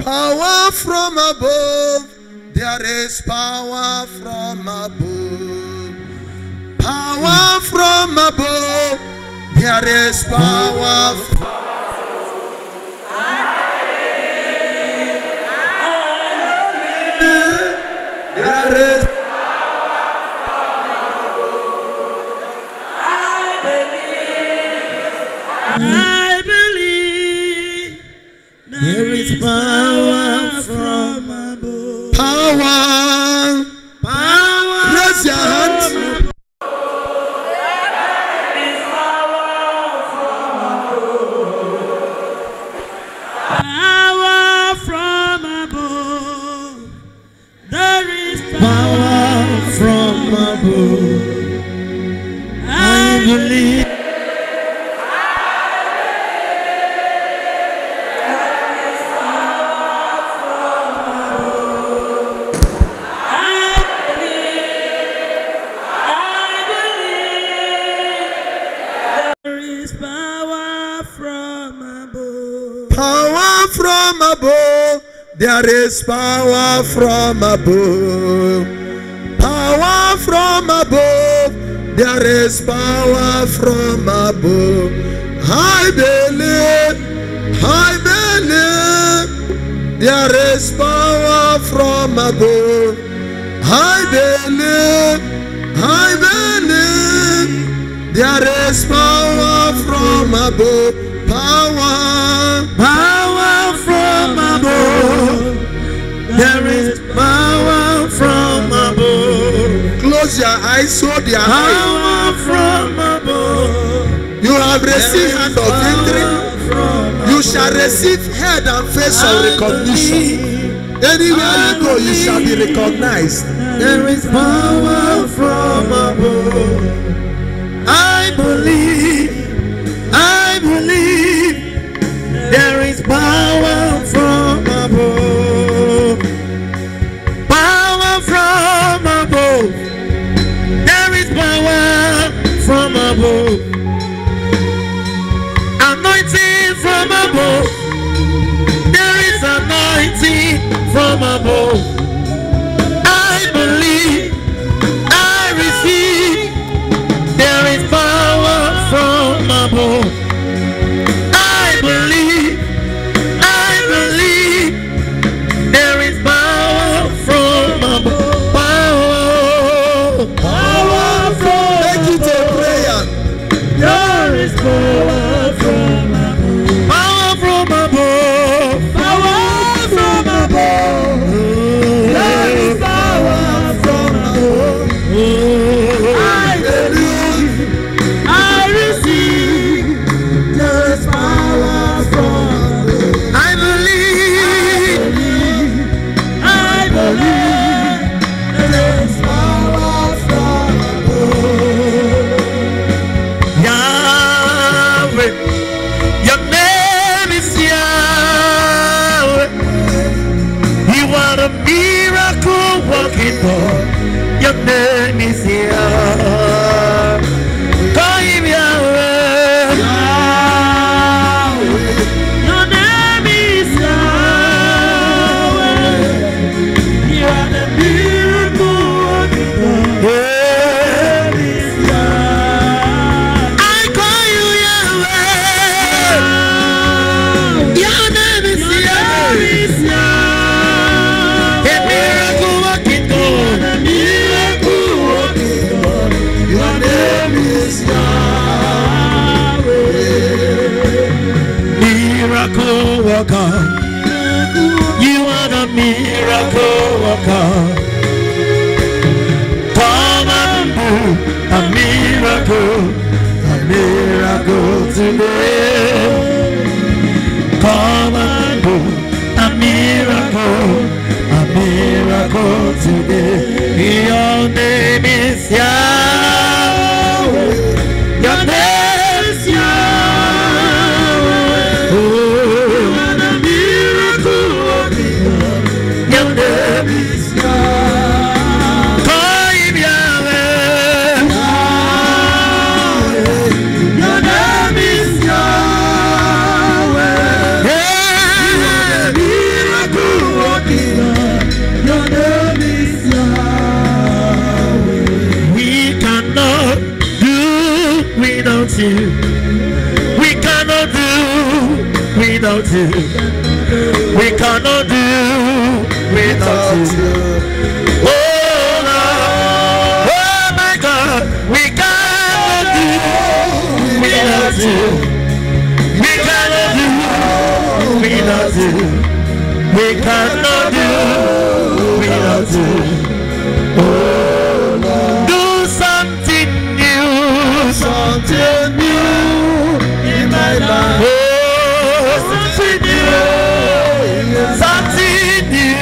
Power from above. There is power from above. Power from above. There is power. There is I believe there is power from above. power. Power. Raise your hands. Power from above. There is power from above. I believe. Power from above. There is power from above. Power from above. There is power from above. I believe. I believe. There is power from above. I believe. I believe. There is power from above. Power. Power from above. There is power from above. Close your eyes so their eyes. Power from above. You have received hand of victory. You shall receive head and face of recognition. Anywhere you go, you shall be recognized. There is power from above. I believe. I believe. There is power from above. Power from above. There is power from above. Anointing from above. There is anointing from above. I believe. I receive. There is power from above. I believe. I believe. There is power from above. Power. Power from Make it a prayer. there is power from above. Power from above. Power from above. There is power from above. I believe. I receive. There is power from above. I believe. I believe. There is power from above. Yahweh, your name is Yahweh. You are a miracle working God. Your name is Yahweh. Call him Yahweh. Your name is Yahweh. You are the miracle working God. Your name is Yahweh. I call you Yahweh. Your name is Yahweh. A miracle working God. A miracle working God. Your name is Yahweh. Miracle worker. You are the miracle worker. Come and do a miracle today. Come and do a miracle today. Your name is Yahweh. Your name is Yahweh. Oh, you are the miracle working God. Your name is Yahweh. Call him Yahweh. Your name is Yahweh. Yeah. You are the miracle you. We cannot do without you. Oh Lord, oh my God, we cannot do without you. We cannot do without you. We cannot do without you. Oh Lord, do something new, something new in my life. Oh, something new, something new,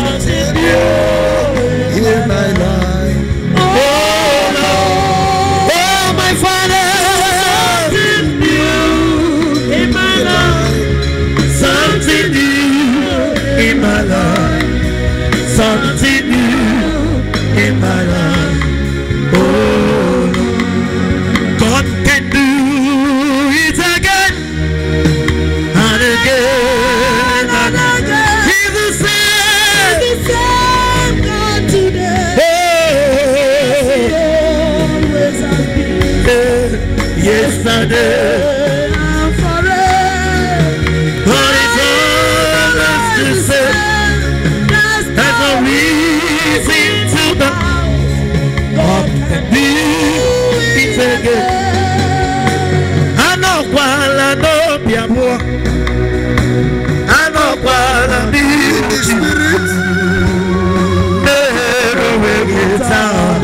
something new in my life. Oh Lord, oh my Father, something new in my life, something new in my life, something new in my life. Oh Lord, God can do it again and again and again. He's the same God today. Always has been. Yesterday and forever. But it's always the same. There's no reason to doubt. God can do it again. I know while I know Biamua. I know while I need the Spirit. Never will get down.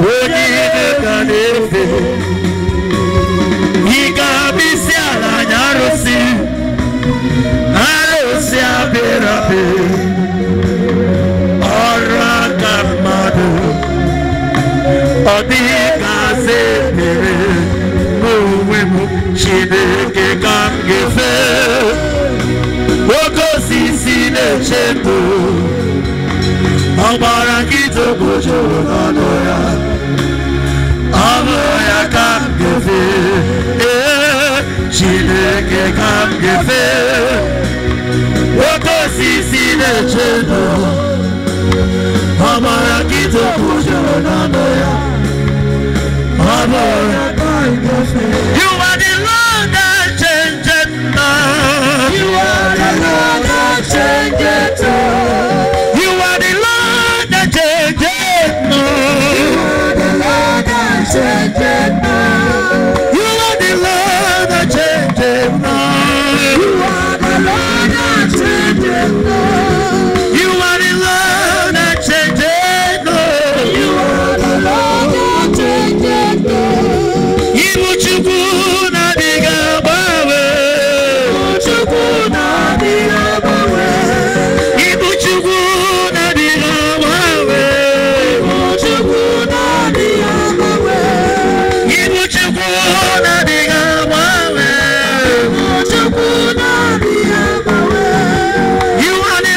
Oh, you can if he got me Siala Yarosi. I don't see a bit of it. Or Rakamado. Or the Gazette. Chineke kam gefe Oko sisi ne cheto Obara kito bojo anoya Anoya kam gefe Chineke kam gefe Oko sisi ne cheto Obara kito bojo anoya Anoya kam gefe. You are the Lord that changes now. You are the Lord that changes now. You are the Lord that changes now. You are the Lord that changes now. You are the Lord that changes now. You are the Lord that changes now. You are the Lord that changes now. You are the Lord that changes now. Ibuchukwu na diga bawe. Ibuchukwu na diga bawe. Ibuchukwu na diga bawe. Ibuchukwu na diga bawe. Ibuchukwu na diga bawe. Ibuchukwu na diga bawe. You are the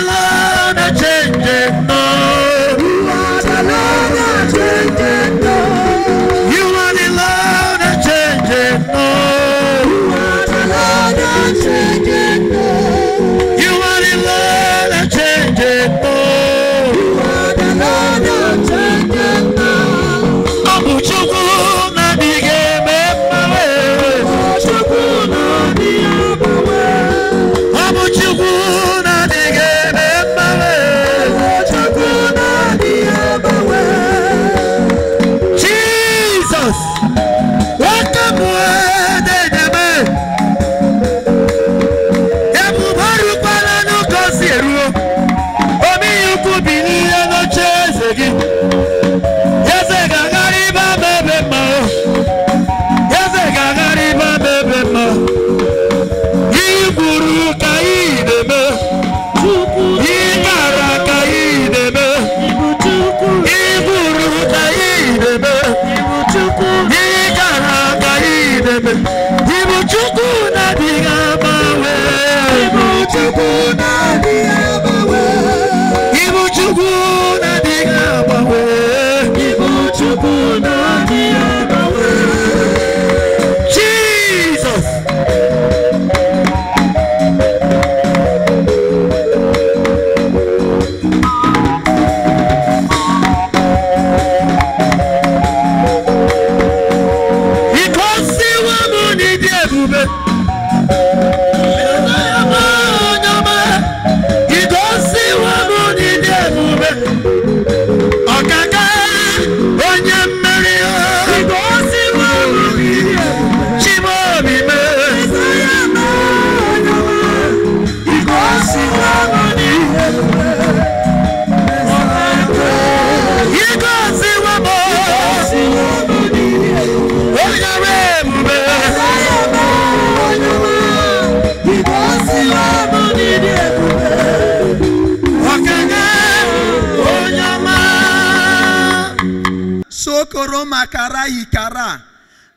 Sokoro makara hikara.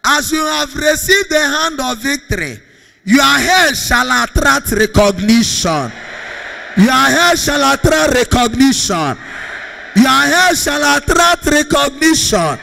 As you have received the hand of victory, your head shall attract recognition. Your head shall attract recognition. Your head shall attract recognition.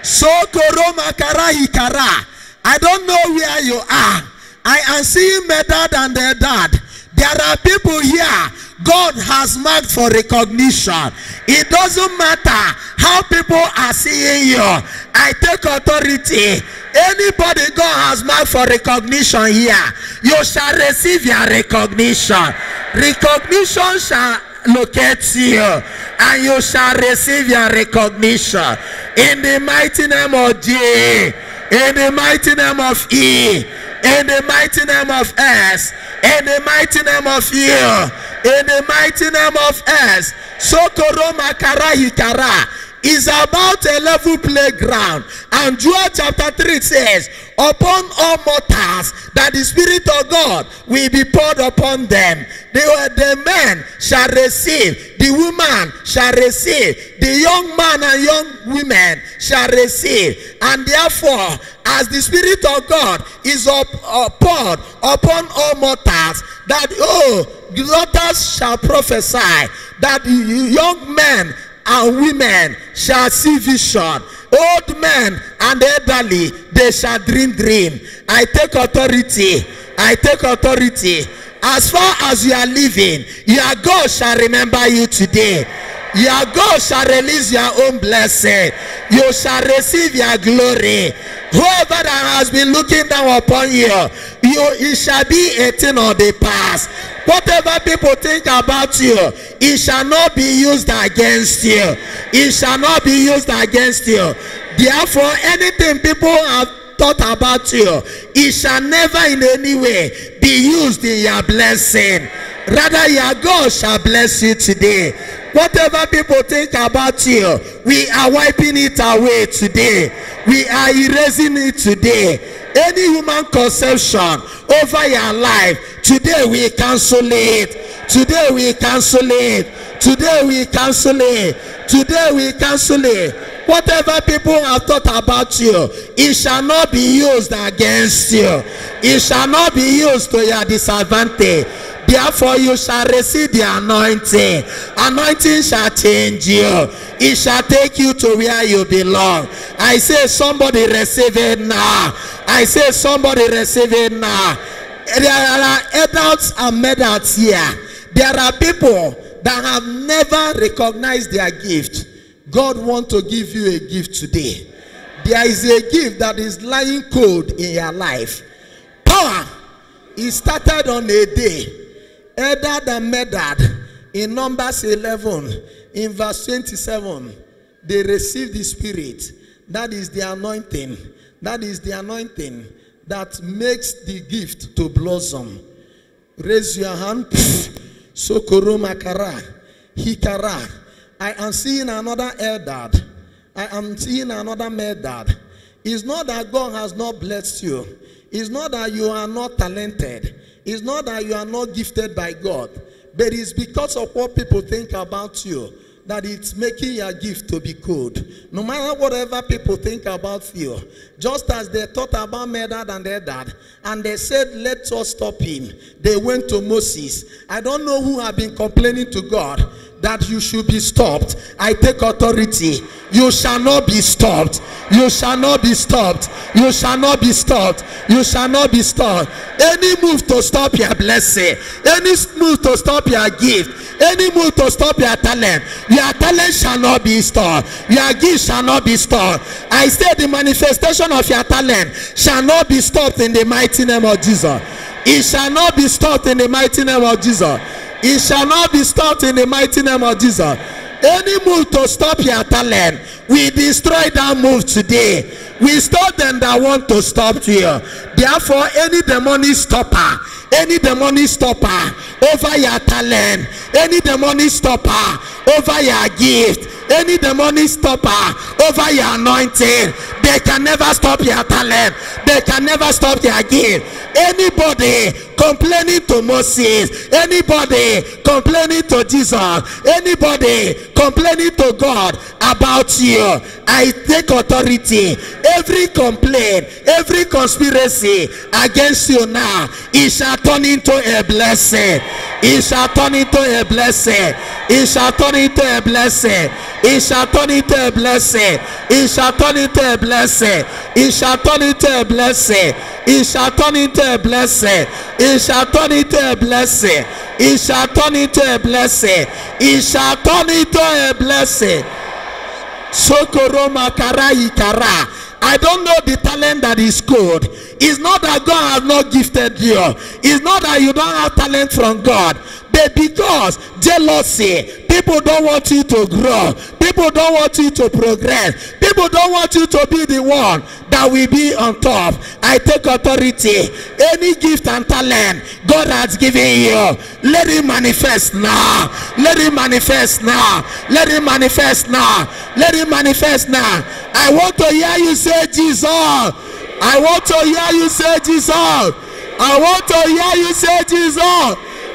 Sokoro makara hikara. I don't know where you are. I am seeing Medad and Edad. There are people here God has marked for recognition. It doesn't matter how people are seeing you. I take authority. Anybody God has marked for recognition here, you shall receive your recognition. Recognition shall locate you, and you shall receive your recognition. In the mighty name of G, in the mighty name of E, in the mighty name of S, in the mighty name of U, in the mighty name of S. Sokoro makara hikara is about a level playground, and Joel chapter 3 says, upon all mortals that the Spirit of God will be poured upon them. The man shall receive, the woman shall receive, the young man and young women shall receive. And therefore, as the Spirit of God is poured upon all mortals, that daughters shall prophesy, that young men and women shall see vision, old men and elderly, they shall dream. I take authority. I take authority. As far as you are living, your God shall remember you today. Your God shall release your own blessing. You shall receive your glory. Whoever that has been looking down upon you, it shall be a thing of the past. Whatever people think about you, it shall not be used against you. It shall not be used against you. Therefore, anything people have thought about you, it shall never in any way be used in your blessing. Rather, your God shall bless you today. Whatever people think about you, we are wiping it away today. We are erasing it today. Any human conception over your life, today we cancel it. Today we cancel it. Today we cancel it. Today we cancel it. Whatever people have thought about you, it shall not be used against you. It shall not be used to your disadvantage. Therefore, you shall receive the anointing. Anointing shall change you. It shall take you to where you belong. I say somebody receive it now. I say somebody receive it now. There are adults and adults here. There are people that have never recognized their gift. God wants to give you a gift today. There is a gift that is lying cold in your life. Power. It started on a day. Edad and Medad, in Numbers 11, in verse 27, they received the Spirit. That is the anointing. That is the anointing that makes the gift to blossom. Raise your hand. Sokoro makara, hikara. I am seeing another Edad. I am seeing another Medad. It's not that God has not blessed you. It's not that you are not talented. It's not that you are not gifted by God, but it's because of what people think about you that it's making your gift to be cold. No matter whatever people think about you, just as they thought about Medad and Edad, and they said, let us stop him. They went to Moses. I don't know who have been complaining to God that you should be stopped. I take authority. You shall not be stopped. You shall not be stopped. You shall not be stopped. You shall not be stopped. Any move to stop your blessing, any move to stop your gift, any move to stop your talent shall not be stopped. Your gift shall not be stopped. I say the manifestation of your talent shall not be stopped in the mighty name of Jesus. It shall not be stopped in the mighty name of Jesus. It shall not be stopped in the mighty name of Jesus. Any move to stop your talent, we destroy that move today. We stop them that want to stop you. Therefore, any demonic stopper over your talent, any demonic stopper over your gift, any demonic stopper over your anointing, They can never stop your talent. They can never stop your gift. Anybody complaining to Moses, anybody complaining to Jesus, anybody complaining to God about you, I take authority. Every complaint, every conspiracy against you now, it shall turn into a blessing. It shall turn into a blessing. It shall turn into a blessing. It shall turn into a blessing. It shall turn into a blessing. It shall turn into a blessing. It shall turn into a blessing. It shall turn into a blessing. It shall turn into a blessing. It shall turn into a blessing. Sokoroma kara ikara. I don't know the talent that is good. It's not that God has not gifted you. It's not that you don't have talent from God. But because jealousy, people don't want you to grow. People don't want you to progress. People don't want you to be the one that will be on top. I take authority. Any gift and talent God has given you, let it manifest now. Let it manifest now. Let it manifest now. Let it manifest now. I want to hear you say Jesus. I want to hear you say Jesus. I want to hear you say Jesus.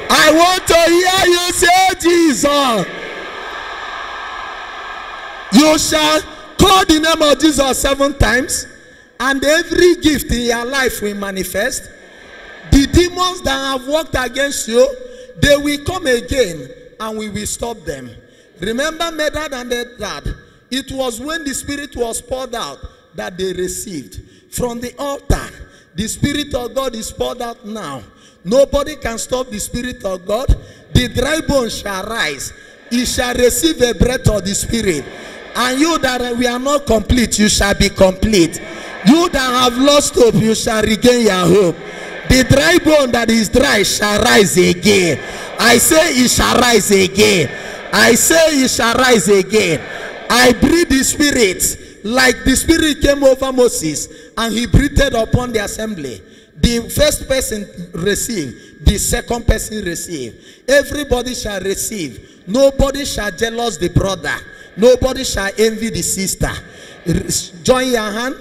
I want to hear you say Jesus. You shall call the name of Jesus 7 times, and every gift in your life will manifest. The demons that have worked against you, they will come again, and we will stop them. Remember Medad and Edad? It was when the Spirit was poured out that they received. From the altar, the Spirit of God is poured out now. Nobody can stop the Spirit of God. The dry bones shall rise. He shall receive a breath of the Spirit. And you that we are not complete, you shall be complete. You that have lost hope, you shall regain your hope. The dry bone that is dry shall rise again. I say it shall rise again. I say it shall rise again. I breathe the Spirit like the Spirit came over Moses and he breathed upon the assembly. The first person received, the second person received. Everybody shall receive. Nobody shall jealous the brother. Nobody shall envy the sister. Join your hand.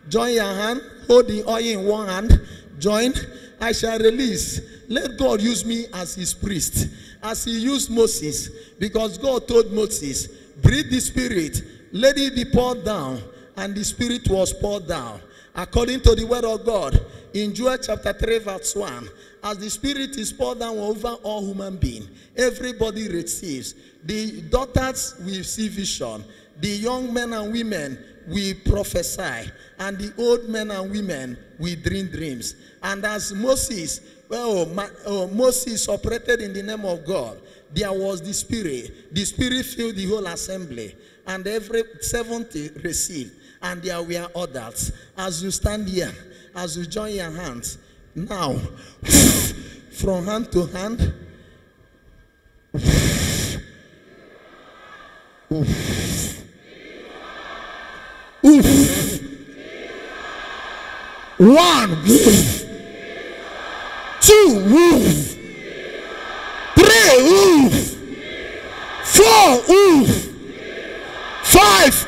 Join your hand. Hold the oil in one hand. Join. I shall release. Let God use me as his priest, as he used Moses. Because God told Moses, breathe the Spirit, let it be poured down. And the Spirit was poured down. According to the word of God, in Joel chapter 3 verse 1, as the Spirit is poured down over all human beings, everybody receives. The daughters will see vision. The young men and women will prophesy. And the old men and women will dream dreams. And as Moses, Moses operated in the name of God, there was the Spirit. The Spirit filled the whole assembly. And every 70 received. And there were others. As you stand here, as you join your hands, now, from hand to hand, one, two, three, four, five,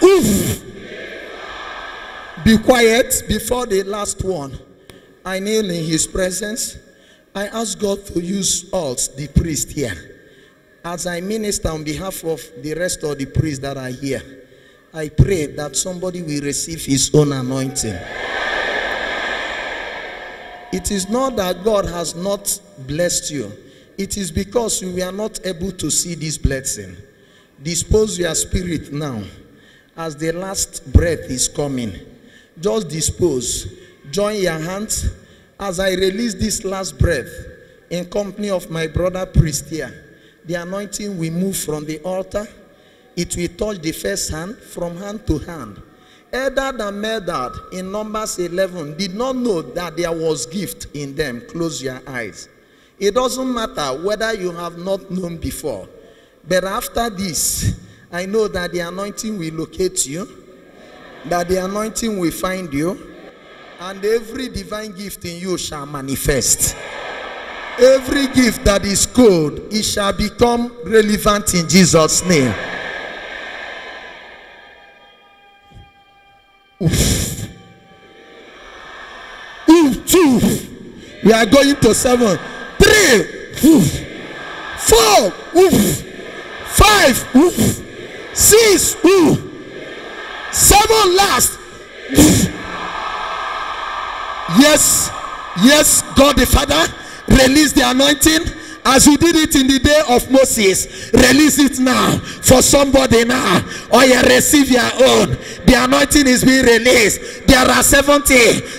Be quiet before the last one. I kneel in his presence. I ask God to use us, the priest here. As I minister on behalf of the rest of the priests that are here, I pray that somebody will receive his own anointing. It is not that God has not blessed you. It is because you were not able to see this blessing. Dispose your spirit now. As the last breath is coming, just dispose. Join your hands as I release this last breath in company of my brother priest here. The anointing will move from the altar. It will touch the first hand, from hand to hand. Edad and Medad in Numbers 11 did not know that there was gift in them. Close your eyes. It doesn't matter whether you have not known before. But after this, I know that the anointing will locate you. That the anointing will find you. And every divine gift in you shall manifest. Every gift that is good, it shall become relevant in Jesus' name. Oof. We are going to 7. 3. 4. 5. 6. 7 last. Yes. Yes, God the Father, release the anointing as you did it in the day of Moses. Release it now for somebody now. Or you receive your own. The anointing is being released. There are 70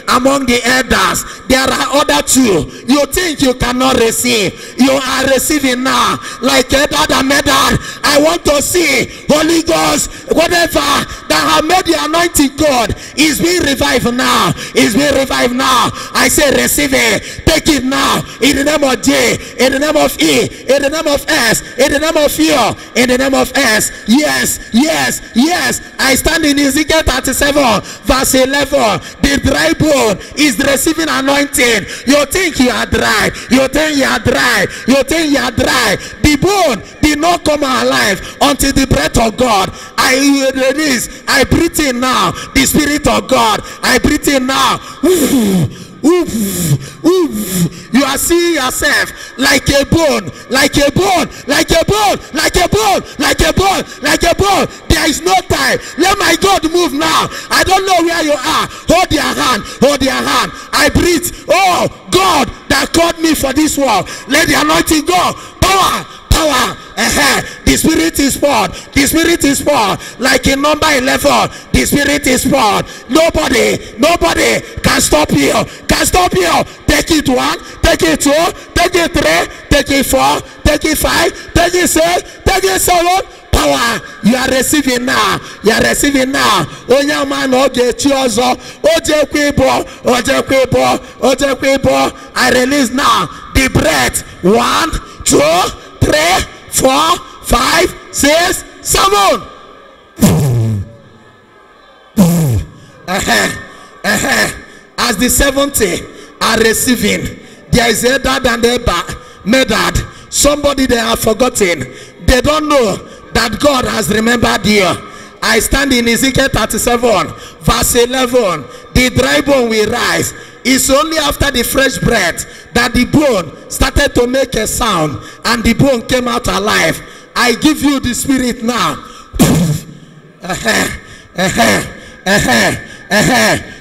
among the elders. There are other 2. You think you cannot receive. You are receiving now. Like Eldad and Medad. I want to see Holy Ghost, whatever that have made the anointing God is being revived now. Is being revived now. I say receive it. Take it now. In the name of J. In the name of E. In the name of S. In the name of U. In the name of S. Yes. Yes. Yes. I stand in Ezekiel 37 verse 11. The dry bone is receiving anointing. You think you are dry. You think you are dry. You think you are dry. The bone did not come alive until the breath of God. I release. I breathe in now. The Spirit of God. I breathe in now. You are seeing yourself like a bone, like a bone, like a bone, like a bone, like a bone, like a bone. There is no time. Let my God move now. I don't know where you are. Hold your hand. Hold your hand. I breathe. Oh God that called me for this work. Let the anointing go. Power. Power. The Spirit is poured. The Spirit is poured. Like in number 11, the Spirit is poured. Nobody can stop you. Can stop you. Take it 1, take it 2, take it 3, take it 4, take it 5, take it 6, take it 7. Power. You are receiving now. You are receiving now. Onya man oge chiozo. Oje kwibo. Oje kwibo. Oje kwibo. I release now the breath. 1, 2, 3, 4, 5, 6, 7. As the 70 are receiving, there is Eldad and Medad. Somebody they have forgotten. They don't know that God has remembered you. I stand in Ezekiel 37 verse 11. The dry bone will rise. It's only after the fresh breath that the bone started to make a sound and the bone came out alive. I give you the Spirit now.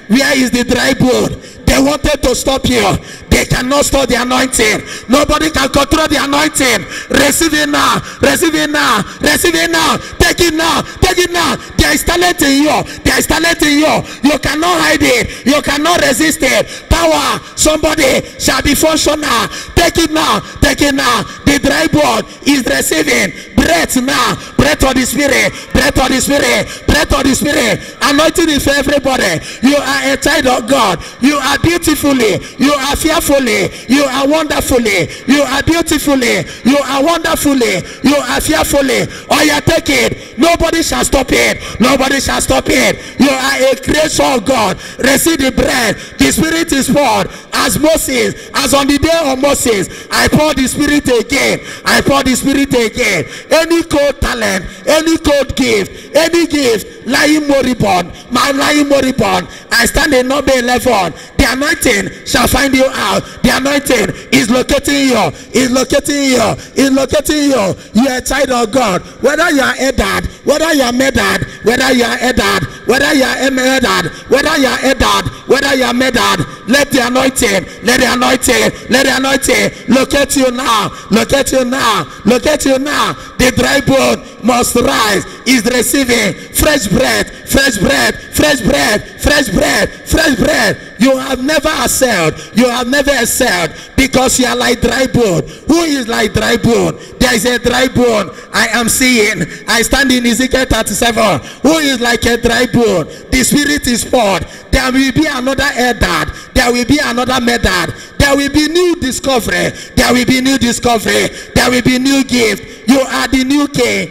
Where is the dry bone? They wanted to stop you. They cannot stop the anointing. Nobody can control the anointing. Receive it now. Receive it now. Receive it now. Take it now. Take it now. There is talent in you. There is talent in you. You cannot hide it. You cannot resist it. Power. Somebody shall be functional. Take it now. Take it now. The dry bone is receiving breath now. Breath of the Spirit. Breath of the Spirit. Breath of the Spirit. Anointing is for everybody. You are a child of God. You are beautifully. You are fearfully. You are wonderfully. You are beautifully. You are wonderfully. You are fearfully. Oh, you take it. Nobody shall stop it. Nobody shall stop it. You are a creation of God. Receive the bread. The Spirit is poured as Moses, as on the day of Moses. I pour the Spirit again. I pour the Spirit again. Any cold talent, any cold gift, any gift, lying moribund, my lying moribund. I stand in number 11. The anointing shall find you out. The anointing is locating you. Is locating you. Is locating you. You are a child of God. Whether you are Eldad, whether you are Medad, whether you are Eldad, whether you are Medad, whether you are Eldad, whether you are Medad, let the anointing, let the anointing, let the anointing locate you now. Locate you now. Locate you now. The dry bone must rise. Is receiving fresh bread, fresh bread, fresh bread, fresh bread, fresh bread. You have never excelled. You have never excelled because you are like dry bone. Who is like dry bone? There is a dry bone I am seeing. I stand in Ezekiel 37. Who is like a dry bone? The Spirit is poured. There will be another Eldad. There will be another Medad. There will be new discovery. There will be new discovery. There will be new gift. You are the new king.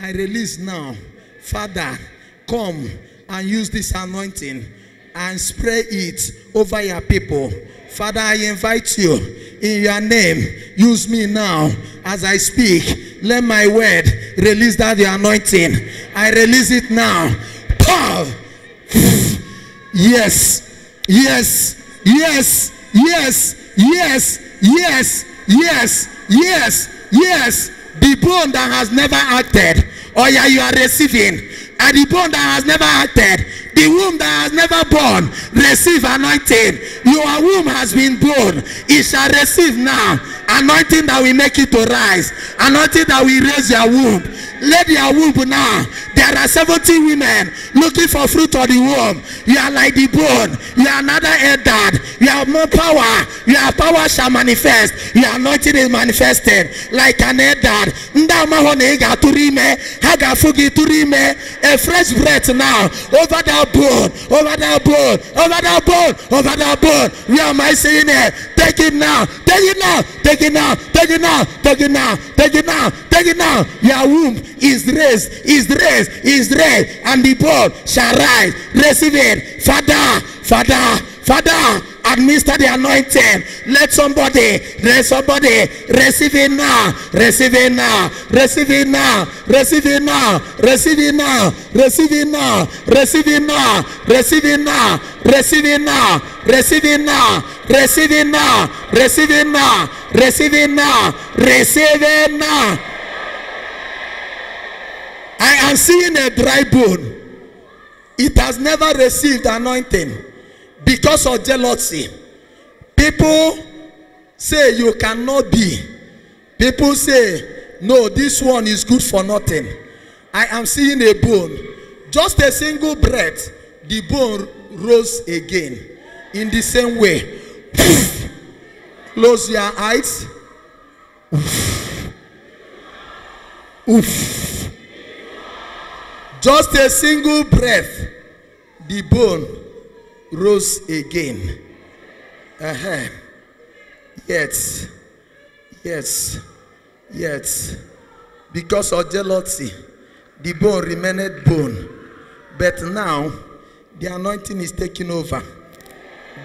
I release now. Father, come and use this anointing and spray it over your people. Father, I invite you in your name. Use me now as I speak. Let my word release that the anointing. I release it now. Pow! Yes, yes, yes, yes, yes, yes, yes, yes, yes. The bone that has never acted, or yeah, you are receiving. And the bone that has never acted, the womb that has never born, receive anointing. Your womb has been born. It shall receive now anointing that will make it to rise. Anointing that will raise your womb. Let your womb now. There are 70 women looking for fruit of the womb. You are like the bone. You are another head dad. You have more power. Your power shall manifest. Your anointing is manifested like an head dad. A fresh breath now over that bone, over that bone, over that bone, over that bone. Where am I saying it? Take it now, take it now, take it now, take it now, take it now, take it now, take it now. Your womb is raised, is raised, is raised, and the bone shall rise. Receive it, Father, Father, Father. Administer the anointing. Let somebody receive it now. Receive it now. Receive it now. Receive it now. Receive it now. Receive it now. Receive it now. Receive it now. Receive it now. Receive it now. Receive it now. Receive it now. Receive it now. Receive it now. I am seeing a dry bone. It has never received anointing. Because of jealousy. People say you cannot be. People say, no, this one is good for nothing. I am seeing a bone. Just a single breath, the bone rose again. In the same way. Close your eyes. Just a single breath, the bone rose again. Yes, yes, yes. Because of jealousy, the bone remained bone. But now, the anointing is taking over.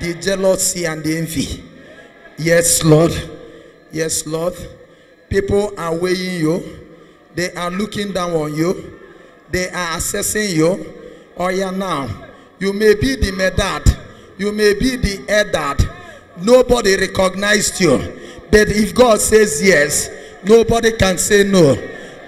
The jealousy and the envy. Yes, Lord. Yes, Lord. People are weighing you. They are looking down on you. They are assessing you. Oh yeah, now. You may be the medad, you may be the eldad. Nobody recognized you. But if God says yes, nobody can say no.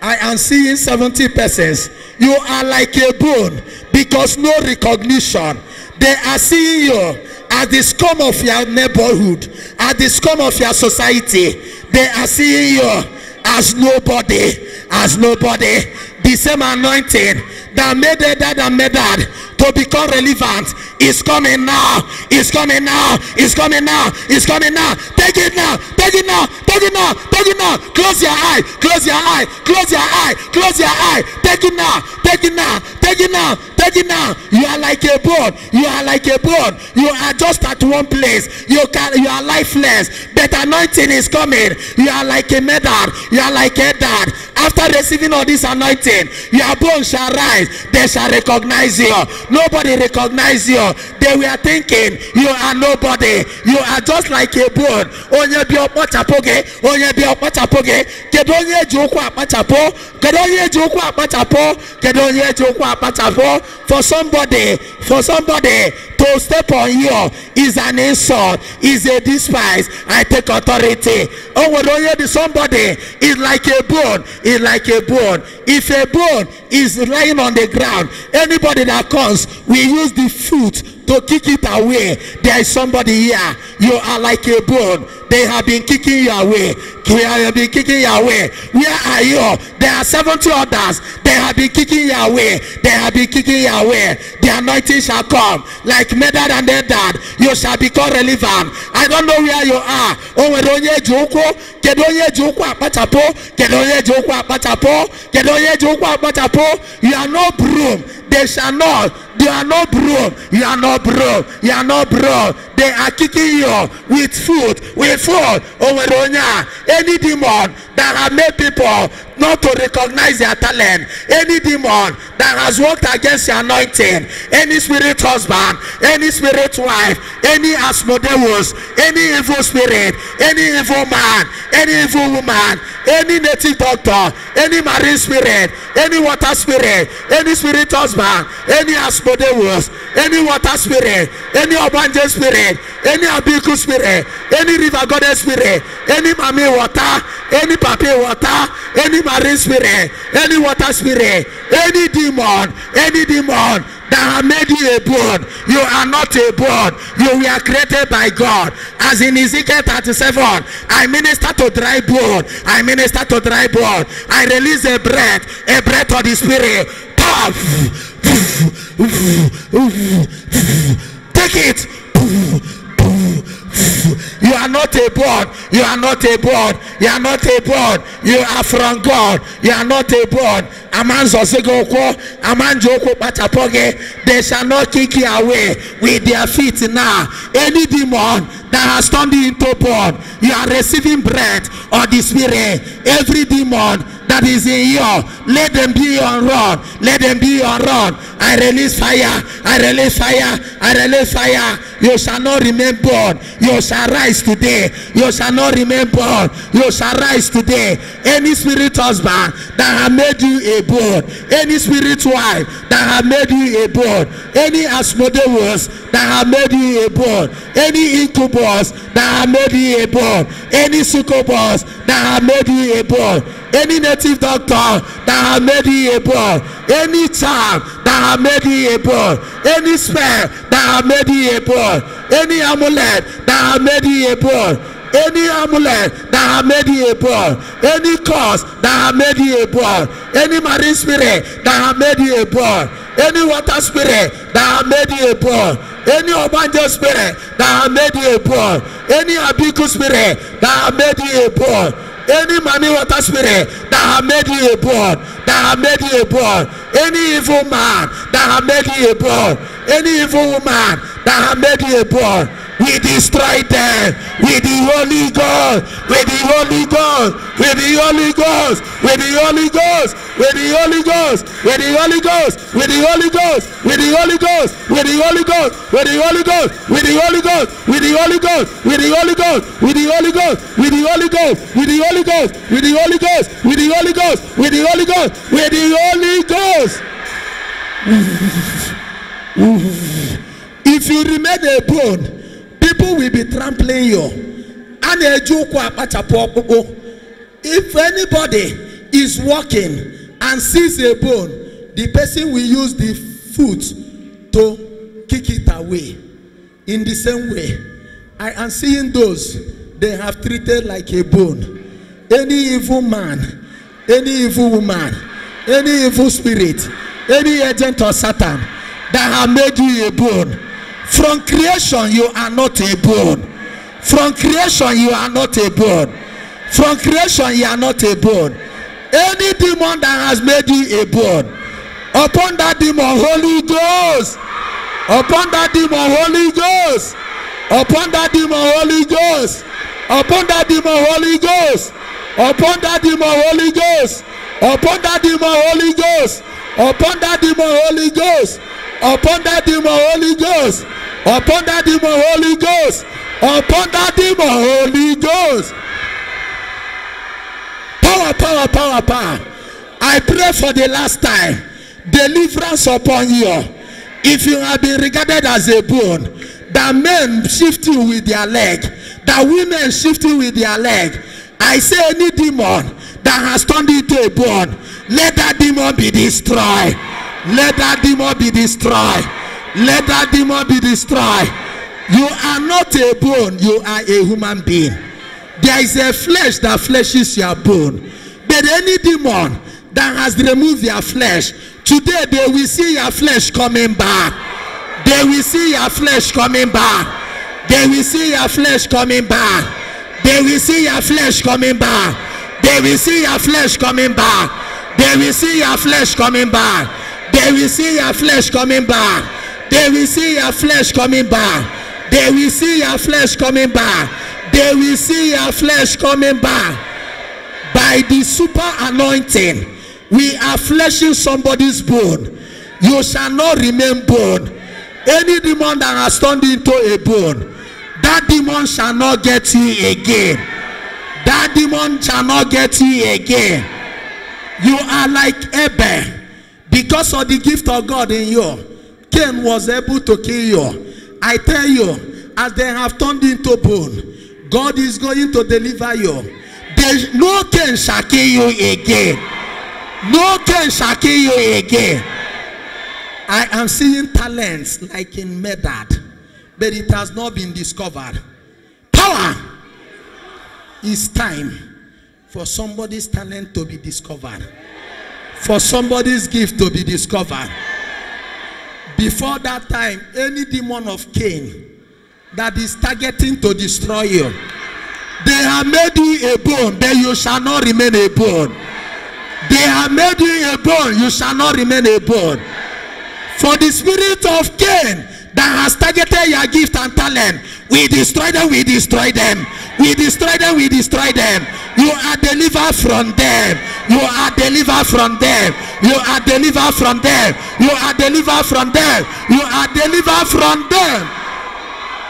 I am seeing 70 persons. You are like a bone because no recognition. They are seeing you as the scum of your neighborhood, as the scum of your society. They are seeing you as nobody, as nobody. The same anointing that made that and made that to become relevant is coming now. It's coming now. It's coming now. It's coming now. Take it now. Take it now. Take it now. Take it now. Close your eye. Close your eye. Close your eye. Close your eye. Take it now. Take it now. Take it now. Take it now. You are like a bone. You are like a bone. You are just at one place. You are lifeless. But anointing is coming. You are like a medal. You are like a dad. After receiving all this anointing, your bones shall rise. They shall recognize you. Nobody recognize you. They were thinking you are nobody. You are just like a bone. Onye bi okpachapoge. Onye bi okpachapoge. Kedonye jokwa akpachapo. Kedonye jokwa akpachapo. Kedonye jokwa akpachapo. For somebody to step on you is an insult, is a despise. I take authority. Oh, when only somebody is like a bone, is like a bone. If a bone is lying on the ground, anybody that comes will use the foot to kick it away. There is somebody here. You are like a bone. They have been kicking you away. They have been kicking you away. Where are you? There are 70 others. They have been kicking you away. They have been kicking you away. The anointing shall come like Medad and Eldad. You shall become relevant. I don't know where you are. Oh, Kedonye Joko, Kedonye Joko Apachapo, Kedonye Joko Apachapo, Kedonye Joko Apachapo. You are no broom. They shall not You are not broke. You are not broke. You are not broke. They are kicking you with food. With food. Any demon that have made people not to recognize their talent. Any demon that has worked against your anointing. Any spirit husband. Any spirit wife. Any Asmodeus. Any evil spirit. Any evil man. Any evil woman. Any native doctor. Any marine spirit. Any water spirit. Any spirit husband. Any Asmodeus. Any water spirit. Any Obanje spirit. Any Abiku spirit. Any river goddess spirit. Any Mami water. Any Papi water. Any marine spirit. Any water spirit. Any demon that have made you a bone. You are not a bone. You were created by God. As in Ezekiel 37, I minister to dry bone. I minister to dry bone. I release a breath of the spirit. Take it. You are not a bird. You are not a bird. You are not a bird. You are from God. You are not a bird. They shall not kick you away with their feet now. Any demon that has turned you into bird, you are receiving breath of the spirit. Every demon that is in you, let them be on run. Let them be on run. I release fire. I release fire. I release fire. You shall not remain born. You shall rise today. You shall not remain born. You shall rise today. Any spirit husband that have made you a born, any spirit wife that have made you a born, any Asmodeus that have made you a born, any incubus that have made you a born, any succubus that have made you a born, any native doctor that have made you a born, any charm that have made you a born, any spell that have made you a born, any amulet that have made you a born, any amulet that have made you a born, any curse that have made you a born, any marine spirit that have made you a born, any water spirit that have made you a born, any Obanja spirit that have made you a born, any Abiku spirit that have made you a born, any Mami water spirit that have made you a born, that have made you a born, any evil man that have made you a born, any evil woman that have made you a born, we destroy them with the Holy Ghost, with the Holy Ghost, with the Holy Ghost, with the Holy Ghost, with the Holy Ghost, with the Holy Ghost, with the Holy Ghost, with the Holy Ghost, with the Holy Ghost, with the Holy Ghost, with the Holy Ghost, with the Holy Ghost, with the Holy Ghost, with the Holy Ghost, with the Holy Ghost, with the Holy Ghost, with the Holy Ghost, with the Holy Ghost, with the Holy Ghost, with the Holy Ghost. If you remain a bone, people will be trampling you. If anybody is walking and sees a bone, the person will use the foot to kick it away. In the same way, I am seeing those they have treated like a bone. Any evil man, any evil woman, any evil spirit, any agent of Satan that have made you a bone. From creation, you are not a bone. From creation, you are not a bone. From creation, you are not a bone. Any demon that has made you a bone, upon that demon, Holy Ghost. Upon that demon, Holy Ghost. Upon that demon, Holy Ghost. Upon that demon, Holy Ghost. Upon that demon, Holy Ghost. Upon that demon, Holy Ghost. Upon that demon, Holy Ghost. Upon that demon, Holy Ghost. Upon that demon, Holy Ghost. Upon that demon, Holy Ghost. Power, power, power, power. I pray for the last time. Deliverance upon you. If you have been regarded as a bone, that men shift you with their leg, that women shift you with their leg. I say any demon that has turned into a bone, let that demon be destroyed. Let that demon be destroyed. Let that demon be destroyed. You are not a bone, you are a human being. There is a flesh that fleshes your bone. But any demon that has removed their flesh, today they will see your flesh coming back. They will see your flesh coming back. They will see your flesh coming back. They will see your flesh coming back. They will see your flesh coming back. They will see your flesh coming back. They will see your flesh coming back. They will see your flesh coming back. They will see your flesh coming back. They will see your flesh coming back. By the super anointing, we are fleshing somebody's bone. You shall not remain bone. Any demon that has turned into a bone, that demon shall not get you again. That demon shall not get you again. You are like Abel. Because of the gift of God in you, Cain was able to kill you. I tell you, as they have turned into bone, God is going to deliver you. No Cain shall kill you again. No Cain shall kill you again. I am seeing talents like in Medad, but it has not been discovered. Power! It's time for somebody's talent to be discovered. For somebody's gift to be discovered. Before that time, any demon of Cain that is targeting to destroy you, they have made you a bone, but you shall not remain a bone. They have made you a bone, you shall not remain a bone. For the spirit of Cain that has targeted your gift and talent, we destroy them, we destroy them. We destroy them, we destroy them. You are delivered from them. You are delivered from them. You are delivered from them. You are delivered from them. You are delivered from them.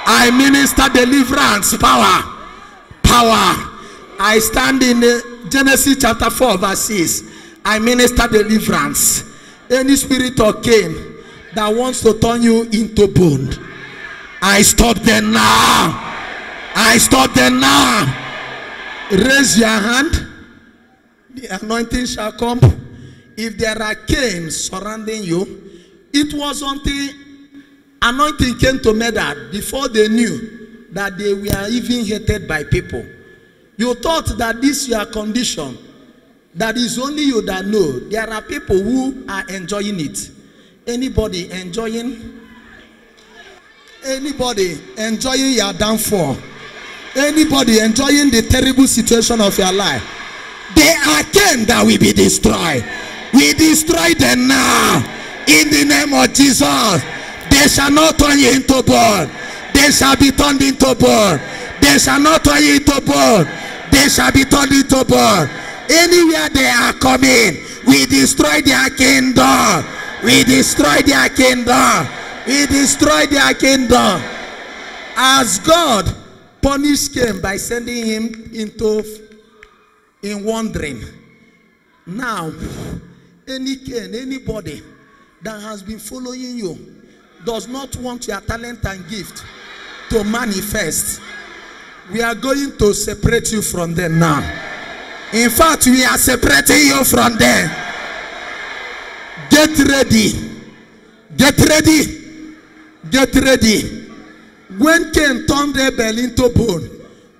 I minister deliverance, power. Power. I stand in Genesis chapter 4 verse 6. I minister deliverance. Any spirit of Cain that wants to turn you into bone, I stop them now. I stop them now. Raise your hand. The anointing shall come. If there are Cains surrounding you, it was until anointing came to Medad before they knew that they were even hated by people. You thought that this your condition, that is only you that know. There are people who are enjoying it. Anybody enjoying? Anybody enjoying your downfall? Anybody enjoying the terrible situation of your life? They are Cain that will be destroyed. We destroy them now. In the name of Jesus. They shall not turn you into bone. They shall be turned into bone. They shall not turn you into bone. They shall be turned into bone. Anywhere they are coming, we destroy their kingdom. We destroy their kingdom. We destroy their kingdom. As God punished Cain by sending him in wandering. Now, anybody that has been following you does not want your talent and gift to manifest, we are going to separate you from them now. In fact, we are separating you from them. Get ready. Get ready. Get ready. When Cain turned Abel into bone,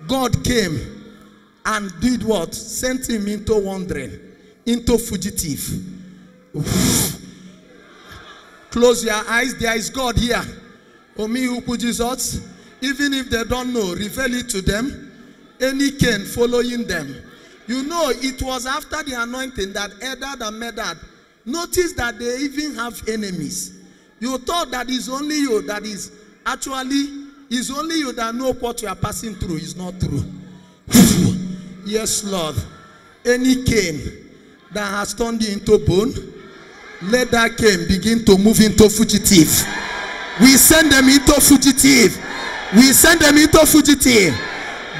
God came and did what? Sent him into wandering, into fugitive. Oof. Close your eyes. There is God here. Omi who put Jesus. Even if they don't know, reveal it to them. Any Cain following them. You know, it was after the anointing that Eldad and Medad noticed that they even have enemies. You thought that it's only you that is actually, it's only you that know what you are passing through. It's not true. Yes, Lord. Any Cain that has turned you into bone, let that Cain begin to move into fugitive. We send them into fugitive. We send them into fugitive.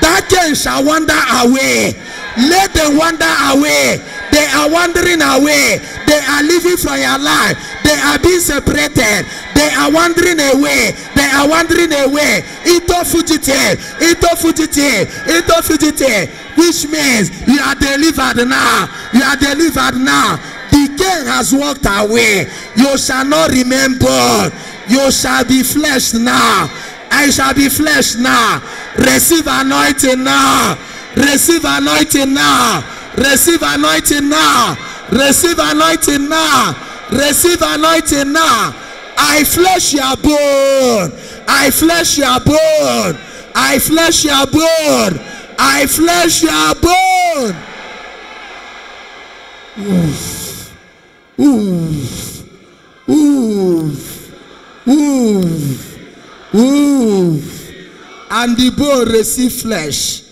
That Cain shall wander away. Let them wander away. They are wandering away. They are living from your life. They are being separated. They are wandering away. They are wandering away into fugitive. Into fugitive. Into fugitive. Which means you are delivered now. You are delivered now. The Cain has walked away. You shall not remain born. You shall be flesh now. I shall be flesh now. Receive anointing now. Receive anointing now. Receive anointing now. Receive anointing now. Receive anointing now. I flesh your bone. I flesh your bone. I flesh your bone. I flesh your bone. Oof. Oof. Move. Move. Move. And the bone received flesh,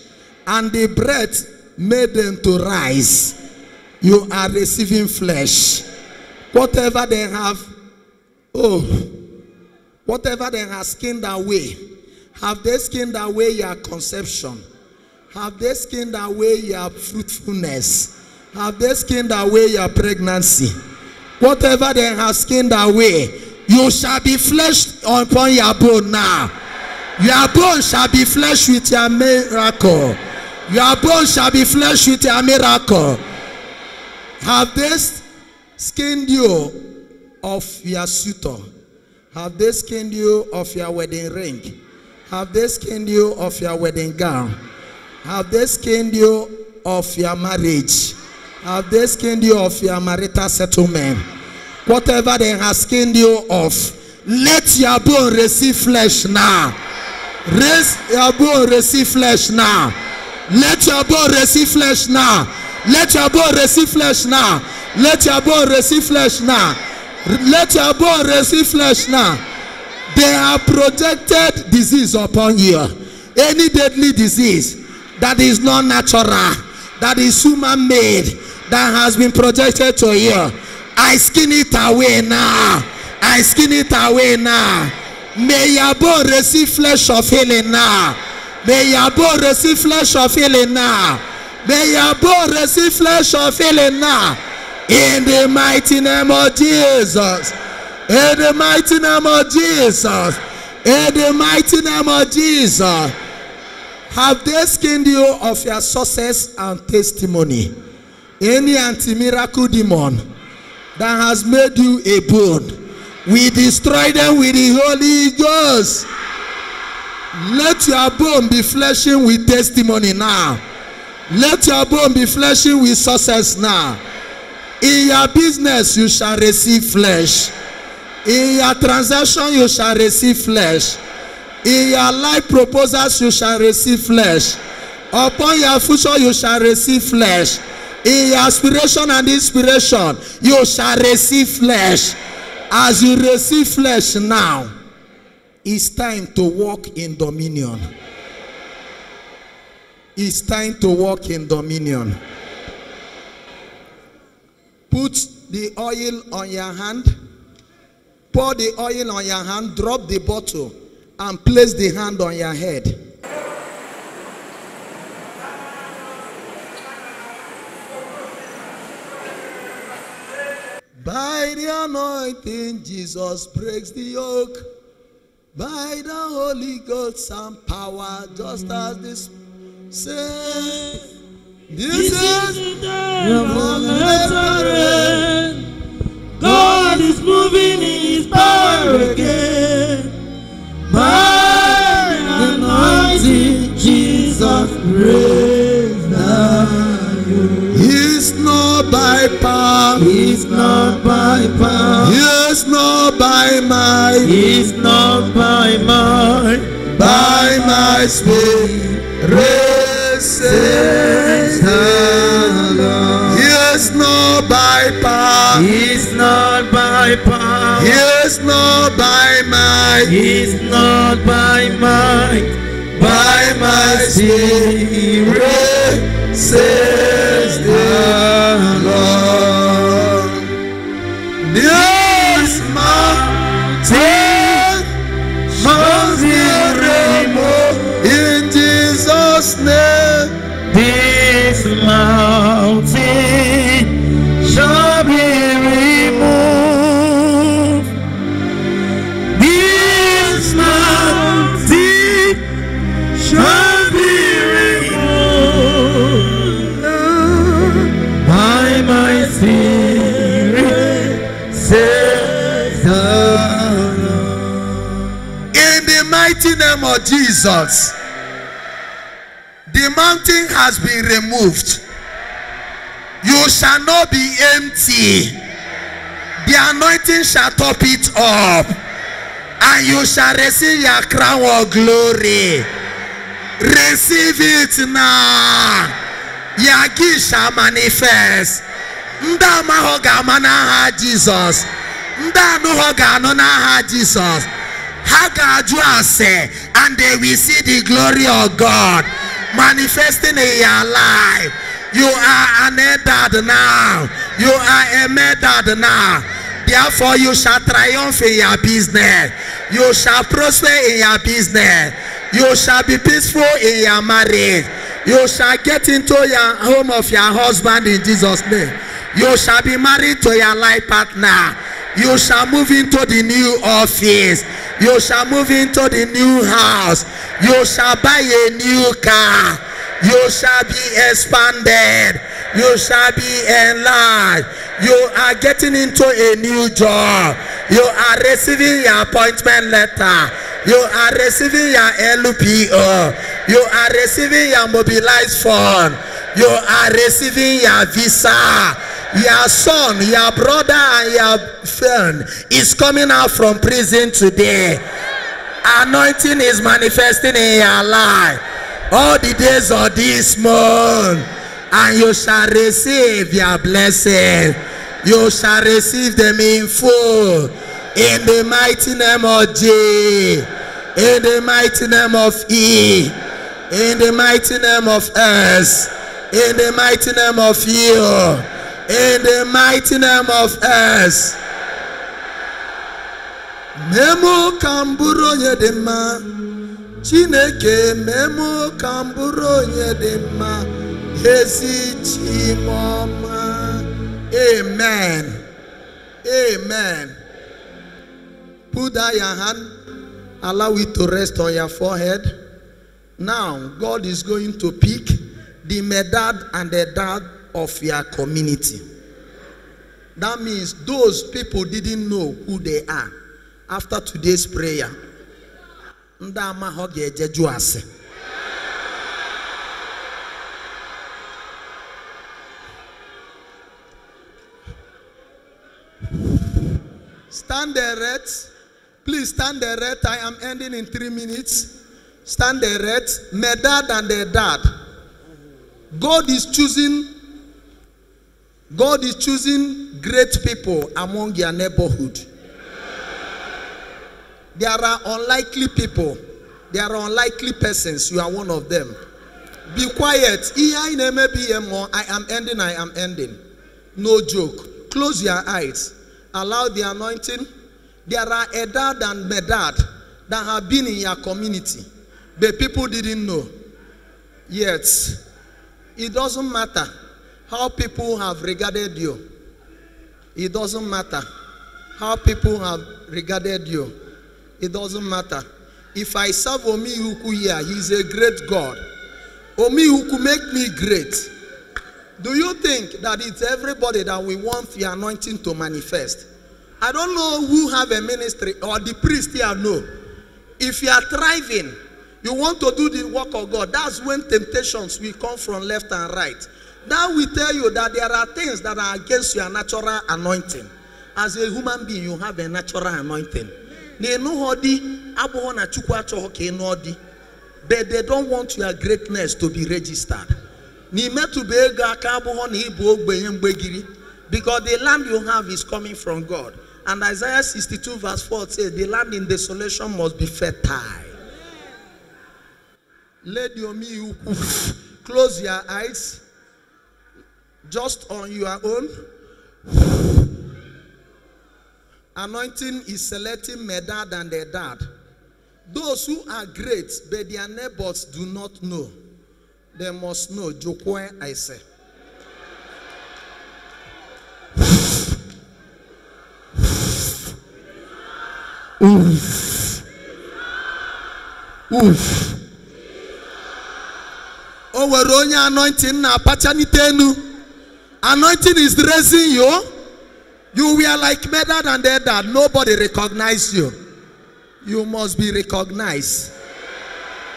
and the breath made them to rise. You are receiving flesh. Whatever they have, whatever they have skinned away, have they skinned away your conception? Have they skinned away your fruitfulness? Have they skinned away your pregnancy? Whatever they have skinned away, you shall be fleshed upon your bone now. Your bone shall be fleshed with your miracle. Your bone shall be fleshed with your miracle. Have they skinned you of your suitor? Have they skinned you of your wedding ring? Have they skinned you of your wedding gown? Have they skinned you of your marriage? Have they skinned you of your marital settlement? Whatever they have skinned you of, let your bone receive flesh now. Raise your bone, receive flesh now. Let your bone receive flesh now. Let your bone receive flesh now. Let your bone receive flesh now. Let your bone receive flesh now. They have projected disease upon you. Any deadly disease that is not natural, that is human made, that has been projected to you, I skin it away now. I skin it away now. May your bone receive flesh of healing now. May your bone receive flesh of healing now. May your bone receive flesh of healing now. In the mighty name of Jesus. In the mighty name of Jesus. In the mighty name of Jesus. Have they skinned you of your success and testimony? Any anti-miracle demon that has made you a bone, we destroy them with the Holy Ghost. Let your bone be fleshing with testimony now. Let your bone be fleshing with success now. In your business you shall receive flesh. In your transaction you shall receive flesh. In your life proposals you shall receive flesh. Upon your future you shall receive flesh. In your aspiration and inspiration you shall receive flesh. As you receive flesh now, it's time to walk in dominion. It's time to walk in dominion. Put the oil on your hand. Pour the oil on your hand. Drop the bottle and place the hand on your head. By the anointing, Jesus breaks the yoke. By the Holy Ghost and power, just as this says. This is the day of resurrection. God is moving in His power again. By the anointing, Jesus breaks the yoke. It's not by power. It's not by power. It's not by might. It's not by might. By my spirit, says the Lord. It's not by power. It's not by power. It's not by might. It's not by might. By my spirit, says the Lord. This mountain must be removed in Jesus' name. This mountain shall be removed. This mountain shall be removed by my spirit, says the Lord. In the mighty name of Jesus, the mountain has been removed. You shall not be empty. The anointing shall top it up, and you shall receive your crown of glory. Receive it now. Your gift shall manifest. Jesus. Ndanu hogano na ha Jesus. Hagaju ase, and they will see the glory of God manifesting in your life. You are an elder now. You are a method now. Therefore, you shall triumph in your business. You shall prosper in your business. You shall be peaceful in your marriage. You shall get into your home of your husband in Jesus' name. You shall be married to your life partner. You shall move into the new office. You shall move into the new house. You shall buy a new car. You shall be expanded. You shall be enlarged. You are getting into a new job. You are receiving your appointment letter. You are receiving your LPO. You are receiving your mobilized fund. You are receiving your visa. Your son, your brother, and your friend is coming out from prison today. Anointing is manifesting in your life all the days of this month, and you shall receive your blessing. You shall receive them in full in the mighty name of J, in the mighty name of E, in the mighty name of S, in the mighty name of U, in the mighty name of S. Memo kamburo yedema Chineke memo kamburo yedema Hezi chimoma. Amen. Amen. Put down your hand. Allow it to rest on your forehead. Now God is going to pick the medad and the dad of your community. That means those people didn't know who they are. After today's prayer, stand erect. Please stand erect. I am ending in 3 minutes. Stand erect. Medad and the dad. God is choosing great people among your neighborhood. There are unlikely people. There are unlikely persons. You are one of them. Be quiet. I am ending. No joke. Close your eyes. Allow the anointing. There are Edad and Medad that have been in your community, but people didn't know. Yet, it doesn't matter how people have regarded you. It doesn't matter how people have regarded you. It doesn't matter. If I serve Omihuku here, he's a great God. Omihuku make me great. Do you think that it's everybody that we want the anointing to manifest? I don't know who have a ministry or the priest here know. If you are thriving, you want to do the work of God, that's when temptations will come from left and right. That will tell you that there are things that are against your natural anointing. As a human being, you have a natural anointing. But they don't want your greatness to be registered. Because the land you have is coming from God. And Isaiah 62 verse 4 says, the land in desolation must be fertile. Let your me close your eyes. Just on your own. Anointing is selecting Medad and Edad. Those who are great, but their neighbors do not know. They must know. Jokwe, I say. Oof. Oof. Oh, we're anointing na pachanitenu. Anointing is raising you. You were like Medad and Edad. Nobody recognized you. You must be recognized.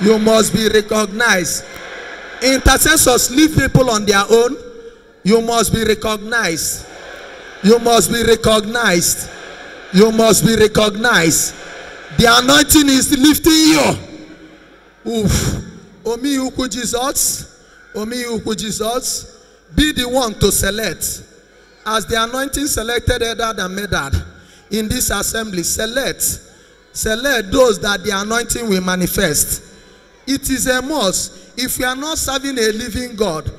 You must be recognized. Intercessors leave people on their own. You must be recognized. You must be recognized. You must be recognized. The anointing is lifting you. Oof. Omihuku Jesus. Omihuku Jesus. Be the one to select. As the anointing selected Edad and Medad, in this assembly, select those that the anointing will manifest. It is a must. If we are not serving a living God,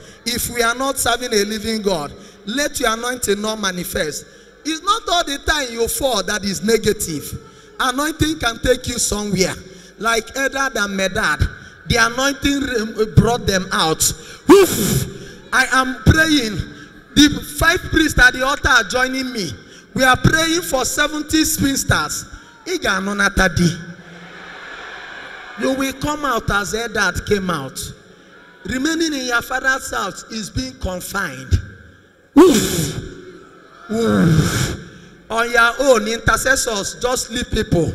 let your anointing not manifest. It's not all the time you fall that is negative. Anointing can take you somewhere. Like Eldad and Medad, the anointing brought them out. Oof. I am praying. The 5 priests at the altar are joining me. We are praying for 70 spinsters. You will come out as Eldad came out. Remaining in your father's house is being confined. Oof. Oof. On your own, intercessors just lead people.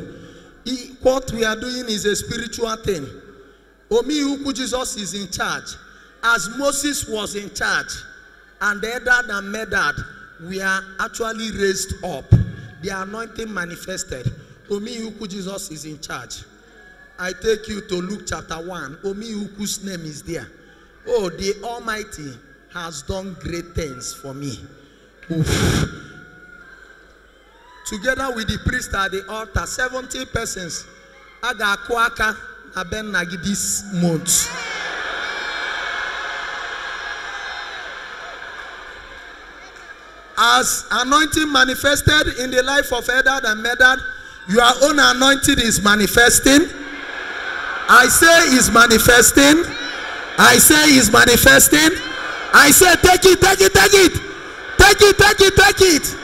What we are doing is a spiritual thing. Omi Uku Jesus is in charge. As Moses was in charge, and Eldad and Medad, we are actually raised up. The anointing manifested. Omi Uku Jesus is in charge. I take you to Luke chapter 1. Omi Uku's name is there. Oh, the Almighty has done great things for me. Oof. Together with the priest at the altar, 70 persons. Aga kwaka aben nagi this month. As anointing manifested in the life of Eldad and Medad, your own anointing is manifesting. I say is manifesting. I say is manifesting. I say take it, take it, take it. Take it, take it, take it.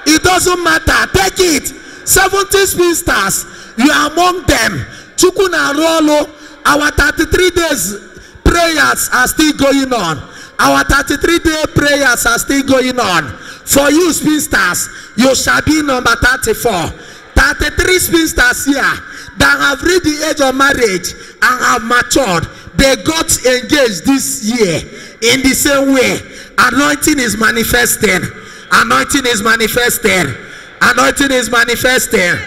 It doesn't matter. Take it. 70 spinsters. You are among them. Chukuna Rolo. Our 33 days prayers are still going on. Our 33-day prayers are still going on. For you spinsters, you shall be number 34. 33 spinsters here that have reached the age of marriage and have matured. They got engaged this year in the same way. Anointing is manifesting. Anointing is manifesting. Anointing is manifesting.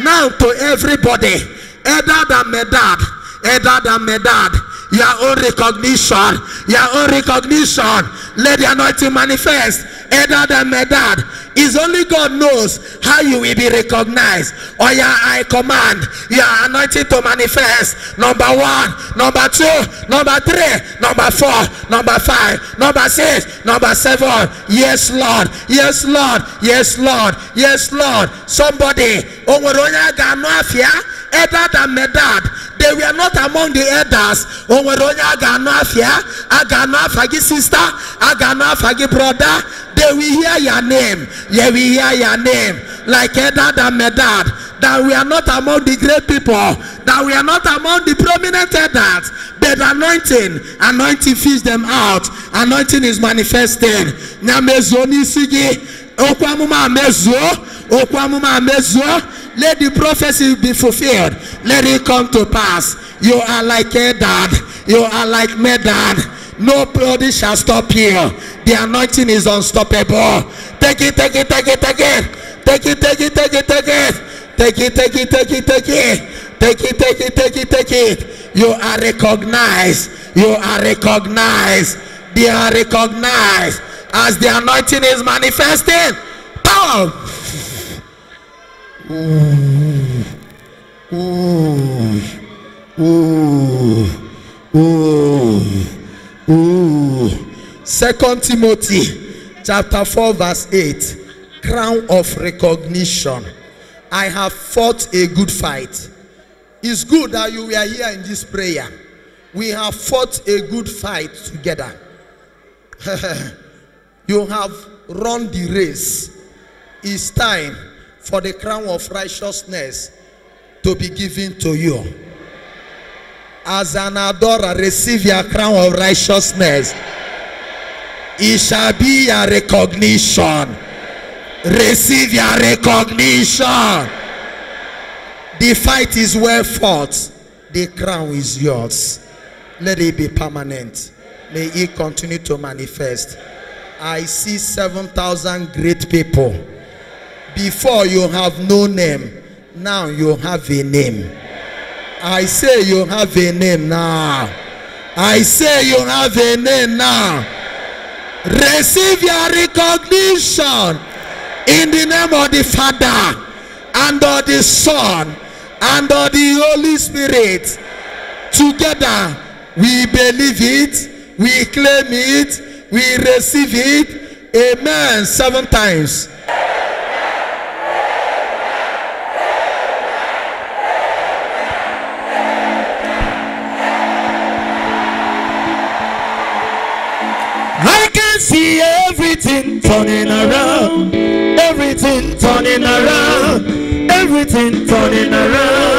Now to everybody, Eldad and Medad, Eldad and Medad, your own recognition, your own recognition. Let the anointing manifest. Eldad and Medad, is only God knows how you will be recognized. Or your I command your anointing to manifest. Number 1, number 2, number 3, number 4, number 5, number 6, number 7. Yes, Lord. Yes, Lord. Yes, Lord. Yes, Lord. Somebody, Eldad and Medad, they were not among the elders. Sister, brother. They will hear your name. Yeah, we hear your name. Like Eldad and Medad. That we are not among the great people. That we are not among the prominent elders. But anointing feeds them out. Anointing is manifesting. Let the prophecy be fulfilled. Let it come to pass. You are like Eldad. You are like Medad. Nobody shall stop you. The anointing is unstoppable. Take it, take it, take it, take it. Take it, take it, take it, take it. Take it, take it, take it, take it. Take it, take it, take it, take it. You are recognized. You are recognized. They are recognized. As the anointing is manifesting. Power. Ooh. Ooh. Ooh. Ooh. Ooh. 2 Timothy chapter 4 verse 8. Crown of recognition. I have fought a good fight. It's good that you were here in this prayer. We have fought a good fight together. You have run the race. It's time for the crown of righteousness to be given to you. As an adorer, receive your crown of righteousness. It shall be your recognition. Receive your recognition. The fight is well fought. The crown is yours. Let it be permanent. May it continue to manifest. I see 7,000 great people. Before you have no name, now you have a name. I say you have a name now. I say you have a name now. Receive your recognition in the name of the Father, and of the Son, and of the Holy Spirit. Together, we believe it, we claim it, we receive it. Amen. 7 times. I can see everything turning around, everything turning around, everything turning around.